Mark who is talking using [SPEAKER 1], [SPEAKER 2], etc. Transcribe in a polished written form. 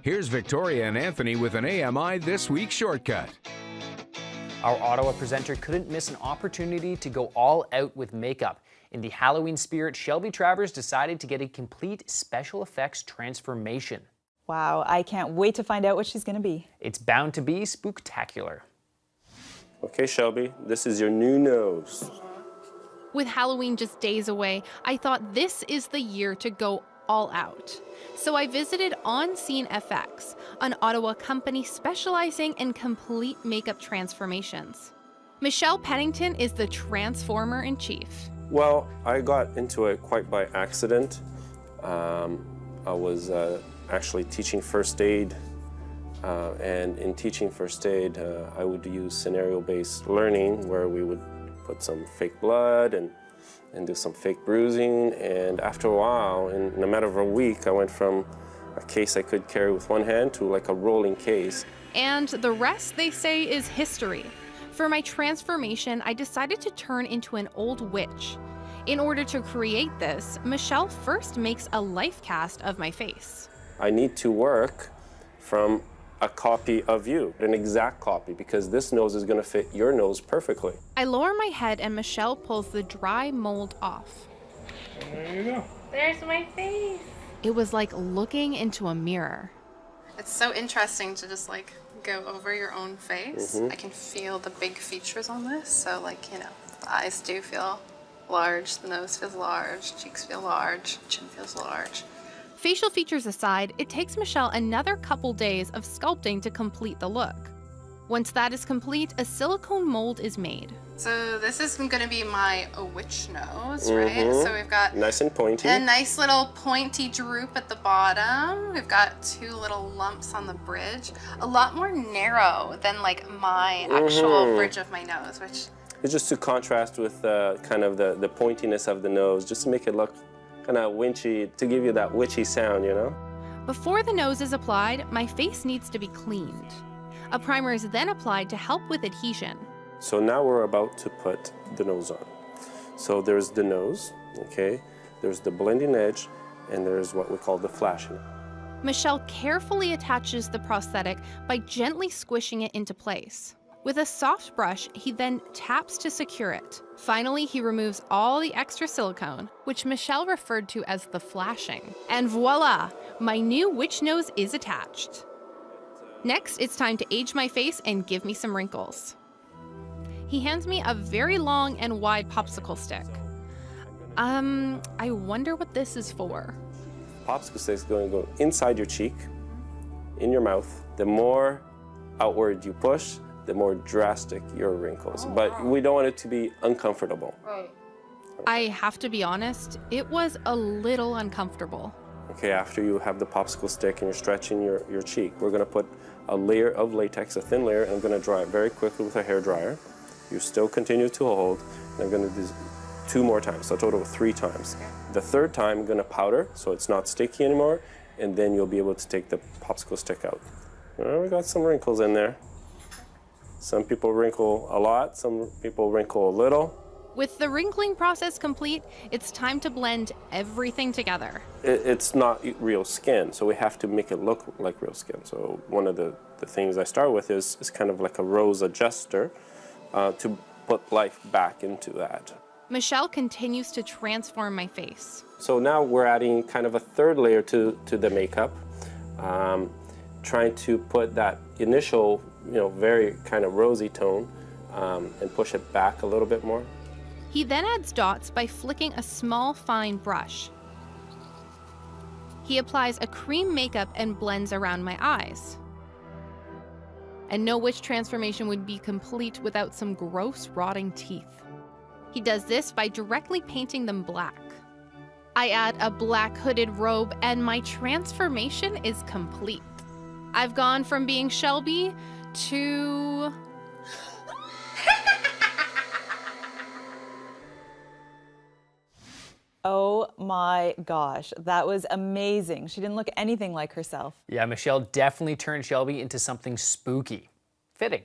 [SPEAKER 1] Here's Victoria and Anthony with an AMI This Week shortcut.
[SPEAKER 2] Our Ottawa presenter couldn't miss an opportunity to go all out with makeup. In the Halloween spirit, Shelby Travers decided to get a complete special effects transformation.
[SPEAKER 3] Wow, I can't wait to find out what she's going to be.
[SPEAKER 2] It's bound to be spooktacular.
[SPEAKER 4] Okay, Shelby, this is your new nose.
[SPEAKER 5] With Halloween just days away, I thought this is the year to go all out. So I visited On Scene FX, an Ottawa company specializing in complete makeup transformations. Michelle Pennington is the transformer in chief.
[SPEAKER 4] Well, I got into it quite by accident. I was actually teaching first aid, and in teaching first aid, I would use scenario-based learning where we would put some fake blood and do some fake bruising, and after a while, in a matter of a week, I went from a case I could carry with one hand to like a rolling case.
[SPEAKER 5] And the rest, they say, is history. For my transformation, I decided to turn into an old witch. In order to create this, Michelle first makes a life cast of my face.
[SPEAKER 4] I need to work from a copy of you, an exact copy, because this nose is going to fit your nose perfectly.
[SPEAKER 5] I lower my head and Michelle pulls the dry mold off.
[SPEAKER 4] There you go.
[SPEAKER 6] There's my face.
[SPEAKER 5] It was like looking into a mirror.
[SPEAKER 6] It's so interesting to just like go over your own face. I can feel the big features on this. So like, you know, the eyes do feel large, the nose feels large, cheeks feel large, chin feels large.
[SPEAKER 5] Facial features aside, it takes Michelle another couple days of sculpting to complete the look. Once that is complete, a silicone mold is made.
[SPEAKER 6] So this is going to be my witch nose, right? So we've got
[SPEAKER 4] nice and pointy.
[SPEAKER 6] a nice little pointy droop at the bottom. We've got two little lumps on the bridge. A lot more narrow than like my actual bridge of my nose, which...
[SPEAKER 4] It's just to contrast with kind of the pointiness of the nose, just to make it look kind of witchy, to give you that witchy sound, you know?
[SPEAKER 5] Before the nose is applied, my face needs to be cleaned. A primer is then applied to help with adhesion.
[SPEAKER 4] So now we're about to put the nose on. So there's the nose, okay? There's the blending edge, and there's what we call the flashing.
[SPEAKER 5] Michelle carefully attaches the prosthetic by gently squishing it into place. With a soft brush, he then taps to secure it. Finally, he removes all the extra silicone, which Michelle referred to as the flashing. And voila, my new witch nose is attached. Next, it's time to age my face and give me some wrinkles. He hands me a very long and wide popsicle stick. I wonder what this is for.
[SPEAKER 4] Popsicle stick is going to go inside your cheek, in your mouth. The more outward you push, the more drastic your wrinkles. But we don't want it to be uncomfortable.
[SPEAKER 6] Right.
[SPEAKER 5] I have to be honest, it was a little uncomfortable.
[SPEAKER 4] Okay, after you have the popsicle stick and you're stretching your cheek, we're gonna put a layer of latex, a thin layer, and I'm gonna dry it very quickly with a hair dryer. You still continue to hold, and I'm gonna do this 2 more times, so a total of 3 times. The 3rd time, I'm gonna powder, so it's not sticky anymore, and then you'll be able to take the popsicle stick out. Well, we got some wrinkles in there. Some people wrinkle a lot, some people wrinkle a little.
[SPEAKER 5] With the wrinkling process complete, it's time to blend everything together.
[SPEAKER 4] It's not real skin, so we have to make it look like real skin. So one of the things I start with is kind of like a rose adjuster to put life back into that.
[SPEAKER 5] Michelle continues to transform my face.
[SPEAKER 4] So now we're adding kind of a 3rd layer to the makeup, trying to put that initial, very kind of rosy tone and push it back a little bit more.
[SPEAKER 5] He then adds dots by flicking a small, fine brush. He applies a cream makeup and blends around my eyes. And no witch transformation would be complete without some gross, rotting teeth. He does this by directly painting them black. I add a black hooded robe and my transformation is complete. I've gone from being Shelby to...
[SPEAKER 3] Oh my gosh, that was amazing. She didn't look anything like herself.
[SPEAKER 2] Yeah, Michelle definitely turned Shelby into something spooky. Fitting.